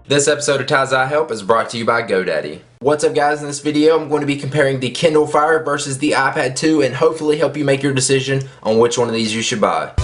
This episode of Ty's Eye Help is brought to you by GoDaddy. What's up guys, in this video I'm going to be comparing the Kindle Fire versus the iPad 2 and hopefully help you make your decision on which one of these you should buy.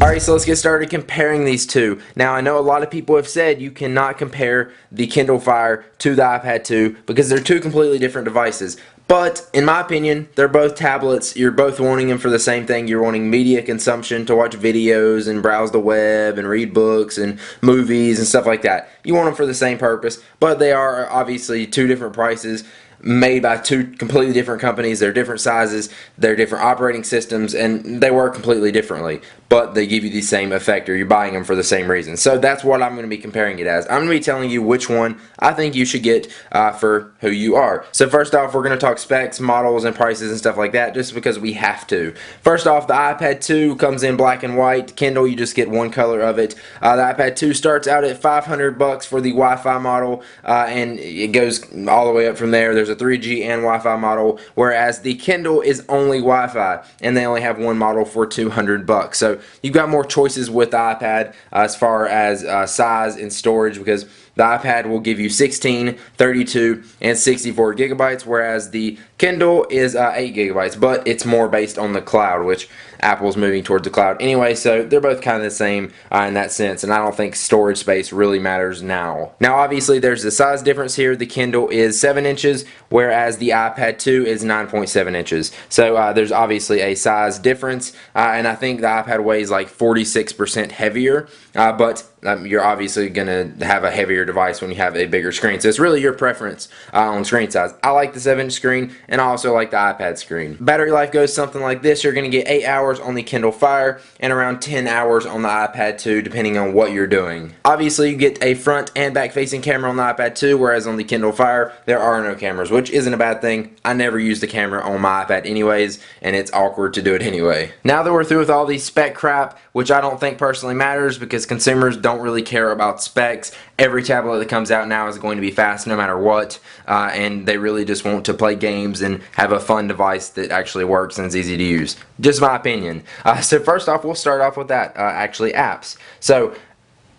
Alright, so let's get started comparing these two. Now I know a lot of people have said you cannot compare the Kindle Fire to the iPad 2 because they're two completely different devices. But, in my opinion, they're both tablets. You're both wanting them for the same thing. You're wanting media consumption to watch videos and browse the web and read books and movies and stuff like that. You want them for the same purpose, but they are obviously two different prices, made by two completely different companies. They're different sizes, they're different operating systems, and they work completely differently, but they give you the same effect, or you're buying them for the same reason. So that's what I'm going to be comparing it as. I'm going to be telling you which one I think you should get for who you are. So first off, we're going to talk specs, models, and prices and stuff like that, just because we have to. First off, the iPad 2 comes in black and white. Kindle, you just get one color of it. The iPad 2 starts out at $500 for the Wi-Fi model, and it goes all the way up from there. There's a 3G and Wi-Fi model, whereas the Kindle is only Wi-Fi, and they only have one model for $200. So you've got more choices with the iPad as far as size and storage, because the iPad will give you 16, 32, and 64 gigabytes, whereas the Kindle is 8 gigabytes, but it's more based on the cloud, which Apple's moving towards the cloud anyway, so they're both kind of the same in that sense, and I don't think storage space really matters now. Now, obviously, there's a size difference here. The Kindle is 7 inches, whereas the iPad 2 is 9.7 inches. So there's obviously a size difference, and I think the iPad weighs like 46% heavier, but you're obviously going to have a heavier device when you have a bigger screen. So it's really your preference on screen size. I like the 7-inch screen, and I also like the iPad screen. Battery life goes something like this. You're going to get 8 hours on the Kindle Fire and around 10 hours on the iPad 2, depending on what you're doing. Obviously, you get a front and back facing camera on the iPad 2, whereas on the Kindle Fire, there are no cameras, which isn't a bad thing. I never use the camera on my iPad anyways, and it's awkward to do it anyway. Now that we're through with all these spec crap, which I don't think personally matters because consumers don't really care about specs. Every tablet that comes out now is going to be fast no matter what, and they really just want to play games and have a fun device that actually works and is easy to use. Just my opinion. So first off, we'll start off with that, actually apps. So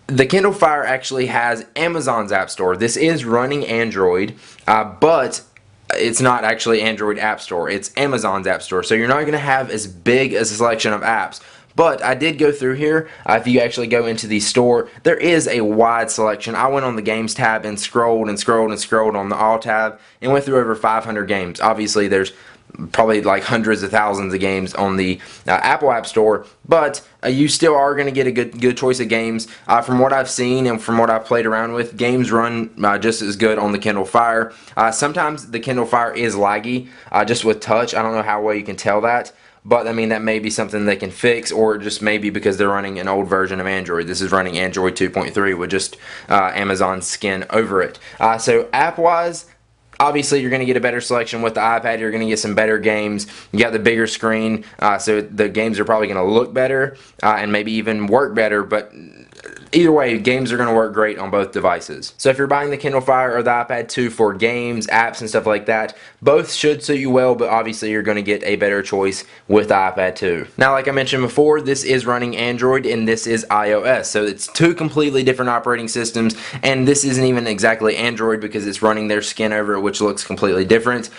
the Kindle Fire actually has Amazon's App Store. This is running Android, but it's not actually Android App Store. It's Amazon's App Store. So you're not going to have as big a selection of apps. But I did go through here. If you actually go into the store, there is a wide selection. I went on the games tab and scrolled and scrolled and scrolled on the all tab and went through over 500 games. Obviously, there's probably like hundreds of thousands of games on the Apple App Store, but you still are going to get a good choice of games. From what I've seen and from what I've played around with, games run just as good on the Kindle Fire. Sometimes the Kindle Fire is laggy just with touch. I don't know how well you can tell that, but I mean that may be something they can fix, or just maybe because they're running an old version of Android. This is running Android 2.3 with just Amazon's skin over it. So app-wise, obviously you're going to get a better selection with the iPad. You're going to get some better games. You got the bigger screen, so the games are probably going to look better and maybe even work better, but either way, games are going to work great on both devices. So if you're buying the Kindle Fire or the iPad 2 for games, apps, and stuff like that, both should suit you well, but obviously you're going to get a better choice with the iPad 2. Now, like I mentioned before, this is running Android and this is iOS. So it's two completely different operating systems, and this isn't even exactly Android because it's running their skin over it, which looks completely different.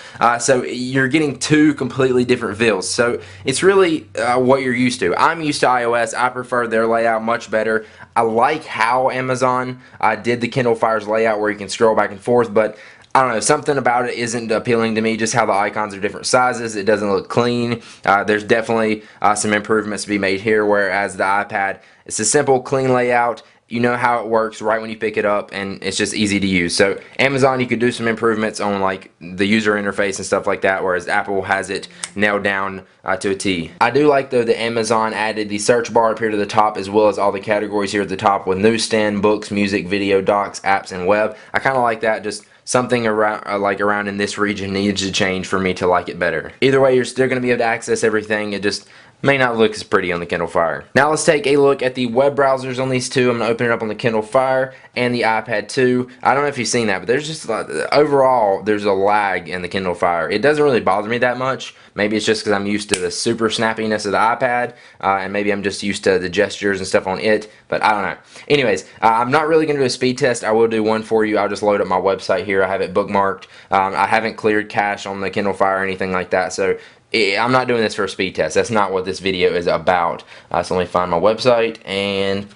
So you're getting two completely different feels. So it's really what you're used to. I'm used to iOS. I prefer their layout much better. I like how Amazon did the Kindle Fire's layout where you can scroll back and forth, but I don't know, something about it isn't appealing to me, just how the icons are different sizes. It doesn't look clean. There's definitely some improvements to be made here, whereas the iPad, it's a simple, clean layout. You know how it works right when you pick it up, and it's just easy to use. So Amazon, you could do some improvements on like the user interface and stuff like that, whereas Apple has it nailed down to a T. I do like though that Amazon added the search bar up here to the top, as well as all the categories here at the top with newsstand, books, music, video, docs, apps, and web. I kind of like that. Just something around in this region needs to change for me to like it better. Either way, you're still going to be able to access everything. It just may not look as pretty on the Kindle Fire. Now let's take a look at the web browsers on these two. I'm going to open it up on the Kindle Fire and the iPad 2. I don't know if you've seen that, but there's just overall there's a lag in the Kindle Fire. It doesn't really bother me that much. Maybe it's just because I'm used to the super snappiness of the iPad, and maybe I'm just used to the gestures and stuff on it, but I don't know. Anyways, I'm not really going to do a speed test. I will do one for you. I'll just load up my website here. I have it bookmarked. I haven't cleared cache on the Kindle Fire or anything like that, so I'm not doing this for a speed test. That's not what this video is about. So let me find my website, and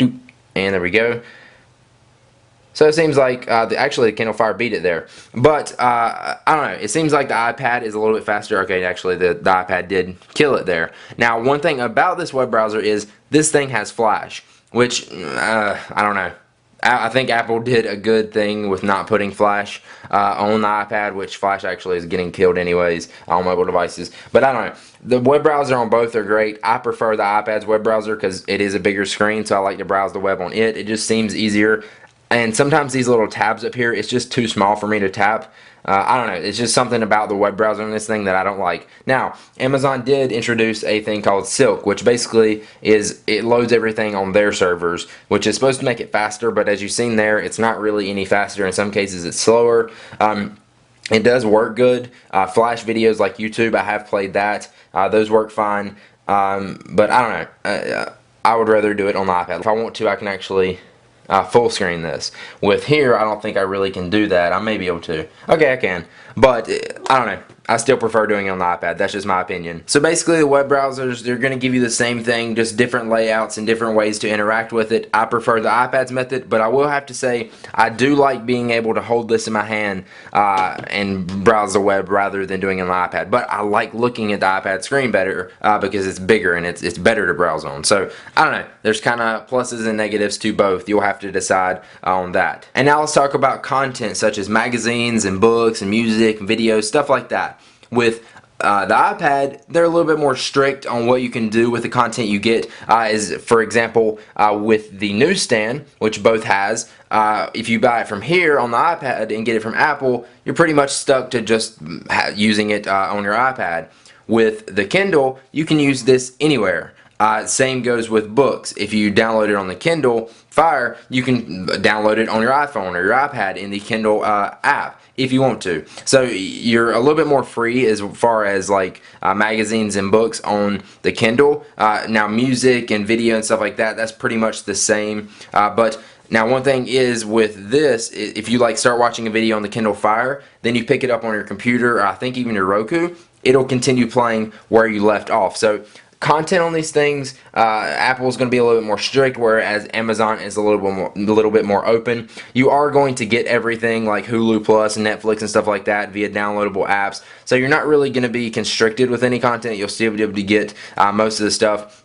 there we go. So it seems like actually the Kindle Fire beat it there, but I don't know. It seems like the iPad is a little bit faster. Okay, actually the iPad did kill it there. Now, one thing about this web browser is this thing has Flash, which I don't know. I think Apple did a good thing with not putting Flash on the iPad, which Flash actually is getting killed anyways on mobile devices. But I don't know. The web browser on both are great. I prefer the iPad's web browser because it is a bigger screen, so I like to browse the web on it. It just seems easier. And sometimes these little tabs up here, it's just too small for me to tap. I don't know. It's just something about the web browser on this thing that I don't like. Now, Amazon did introduce a thing called Silk, which basically is it loads everything on their servers, which is supposed to make it faster, but as you've seen there, it's not really any faster. In some cases, it's slower. It does work good. Flash videos like YouTube, I have played that. Those work fine. But I don't know. I would rather do it on the iPad. If I want to, I can actually full screen this. With here, I don't think I really can do that. I may be able to. Okay, I can. But, I don't know. I still prefer doing it on the iPad. That's just my opinion. So basically, the web browsers, they're going to give you the same thing, just different layouts and different ways to interact with it. I prefer the iPad's method, but I will have to say, I do like being able to hold this in my hand and browse the web rather than doing it on the iPad. But I like looking at the iPad screen better because it's bigger and it's better to browse on. So, I don't know. There's kind of pluses and negatives to both. You'll have to decide on that. And now let's talk about content such as magazines and books and music and videos, stuff like that. With the iPad, they're a little bit more strict on what you can do with the content you get. As for example, with the newsstand, which both has, if you buy it from here on the iPad and get it from Apple, you're pretty much stuck to just using it on your iPad. With the Kindle, you can use this anywhere. Same goes with books. If you download it on the Kindle Fire, you can download it on your iPhone or your iPad in the Kindle app if you want to. So you're a little bit more free as far as like magazines and books on the Kindle. Now music and video and stuff like that, that's pretty much the same. But now one thing is with this, if you like start watching a video on the Kindle Fire, then you pick it up on your computer or I think even your Roku, it'll continue playing where you left off. So content on these things, Apple's going to be a little bit more strict, whereas Amazon is a little bit more open. You are going to get everything like Hulu Plus and Netflix and stuff like that via downloadable apps. So you're not really going to be constricted with any content. You'll still be able to get most of the stuff.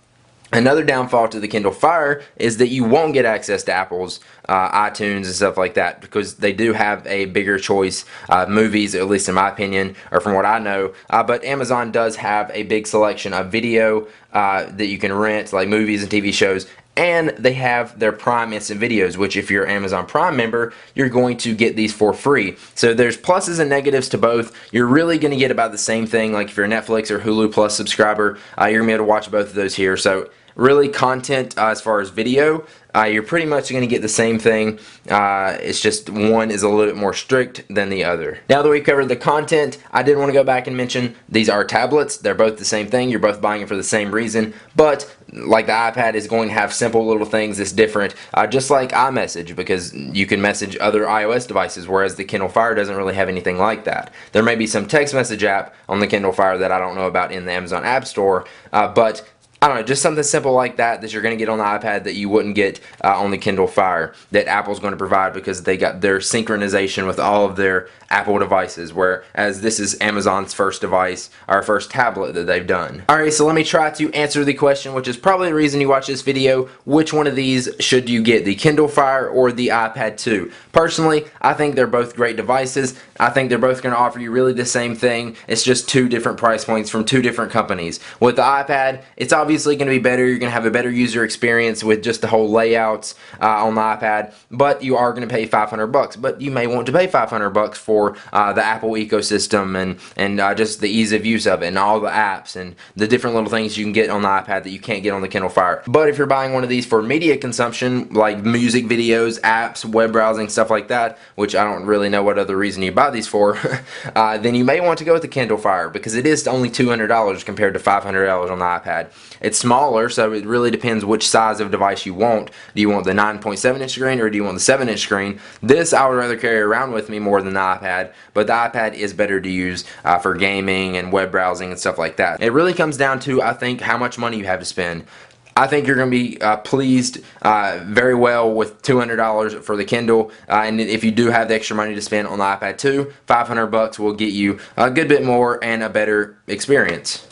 Another downfall to the Kindle Fire is that you won't get access to Apple's iTunes and stuff like that because they do have a bigger choice of movies, at least in my opinion, or from what I know. But Amazon does have a big selection of video that you can rent, like movies and TV shows. And they have their Prime Instant Videos, which if you're an Amazon Prime member, you're going to get these for free. So there's pluses and negatives to both. You're really going to get about the same thing. Like if you're a Netflix or Hulu Plus subscriber, you're going to be able to watch both of those here. So really content as far as video, you're pretty much going to get the same thing. It's just one is a little bit more strict than the other. Now that we've covered the content, I did want to go back and mention these are tablets. They're both the same thing. You're both buying it for the same reason. But like the iPad is going to have simple little things that's different, just like iMessage, because you can message other iOS devices, whereas the Kindle Fire doesn't really have anything like that. There may be some text message app on the Kindle Fire that I don't know about in the Amazon App Store, but I don't know, just something simple like that that you're going to get on the iPad that you wouldn't get on the Kindle Fire that Apple's going to provide because they got their synchronization with all of their Apple devices, whereas this is Amazon's first device, or first tablet that they've done. Alright, so let me try to answer the question, which is probably the reason you watch this video. Which one of these should you get, the Kindle Fire or the iPad 2? Personally, I think they're both great devices. I think they're both going to offer you really the same thing. It's just two different price points from two different companies. With the iPad, it's obviously obviously going to be better. You're going to have a better user experience with just the whole layouts on the iPad, but you are going to pay $500. But you may want to pay $500 for the Apple ecosystem and just the ease of use of it and all the apps and the different little things you can get on the iPad that you can't get on the Kindle Fire. But if you're buying one of these for media consumption, like music videos, apps, web browsing, stuff like that, which I don't really know what other reason you buy these for, then you may want to go with the Kindle Fire, because it is only $200 compared to $500 on the iPad. It's smaller, so it really depends which size of device you want. Do you want the 9.7-inch screen or do you want the 7-inch screen? This I would rather carry around with me more than the iPad, but the iPad is better to use for gaming and web browsing and stuff like that. It really comes down to, I think, how much money you have to spend. I think you're going to be pleased very well with $200 for the Kindle, and if you do have the extra money to spend on the iPad 2, $500 will get you a good bit more and a better experience.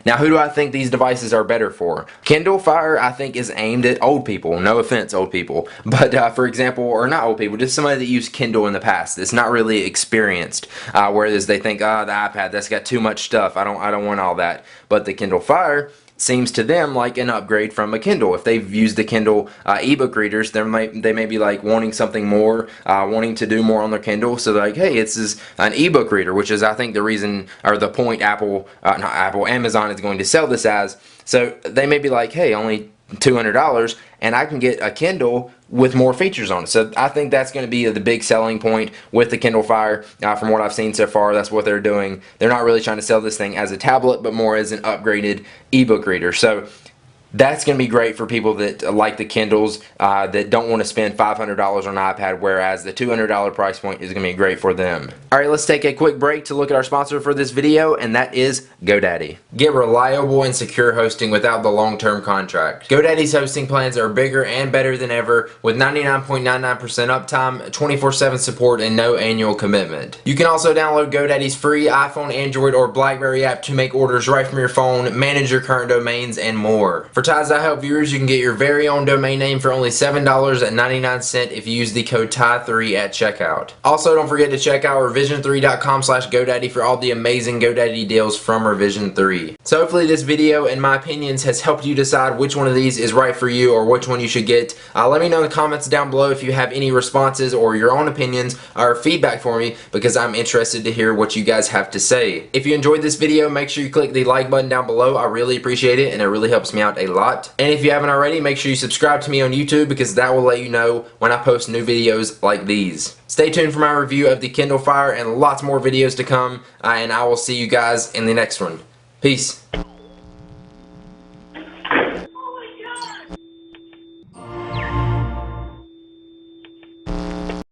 Now, who do I think these devices are better for? Kindle Fire, I think, is aimed at old people. No offense, old people. But for example, or not old people, just somebody that used Kindle in the past that's not really experienced. Whereas they think, the iPad, that's got too much stuff. I don't want all that. But the Kindle Fire seems to them like an upgrade from a Kindle. If they've used the Kindle ebook readers, they may be like wanting something more, wanting to do more on their Kindle. So they're like, hey, this is an ebook reader, which is, I think, the reason or the point Amazon is going to sell this as. So they may be like, hey, only $200 and I can get a Kindle with more features on it. So I think that's going to be the big selling point with the Kindle Fire. From what I've seen so far, that's what they're doing. They're not really trying to sell this thing as a tablet, but more as an upgraded ebook reader. So that's going to be great for people that like the Kindles, that don't want to spend $500 on an iPad, whereas the $200 price point is going to be great for them. Alright, let's take a quick break to look at our sponsor for this video, and that is GoDaddy. Get reliable and secure hosting without the long-term contract. GoDaddy's hosting plans are bigger and better than ever, with 99.99% uptime, 24/7 support, and no annual commitment. You can also download GoDaddy's free iPhone, Android, or BlackBerry app to make orders right from your phone, manage your current domains, and more. For Ties I Help viewers, you can get your very own domain name for only $7.99 if you use the code TIE3 at checkout. Also, don't forget to check out revision3.com/GoDaddy for all the amazing GoDaddy deals from Revision 3. So hopefully this video and my opinions has helped you decide which one of these is right for you or which one you should get. Let me know in the comments down below if you have any responses or your own opinions or feedback for me, because I'm interested to hear what you guys have to say. If you enjoyed this video, make sure you click the like button down below. I really appreciate it, and it really helps me out a lot. And if you haven't already, make sure you subscribe to me on YouTube, because that will let you know when I post new videos like these. Stay tuned for my review of the Kindle Fire and lots more videos to come, and I will see you guys in the next one. Peace.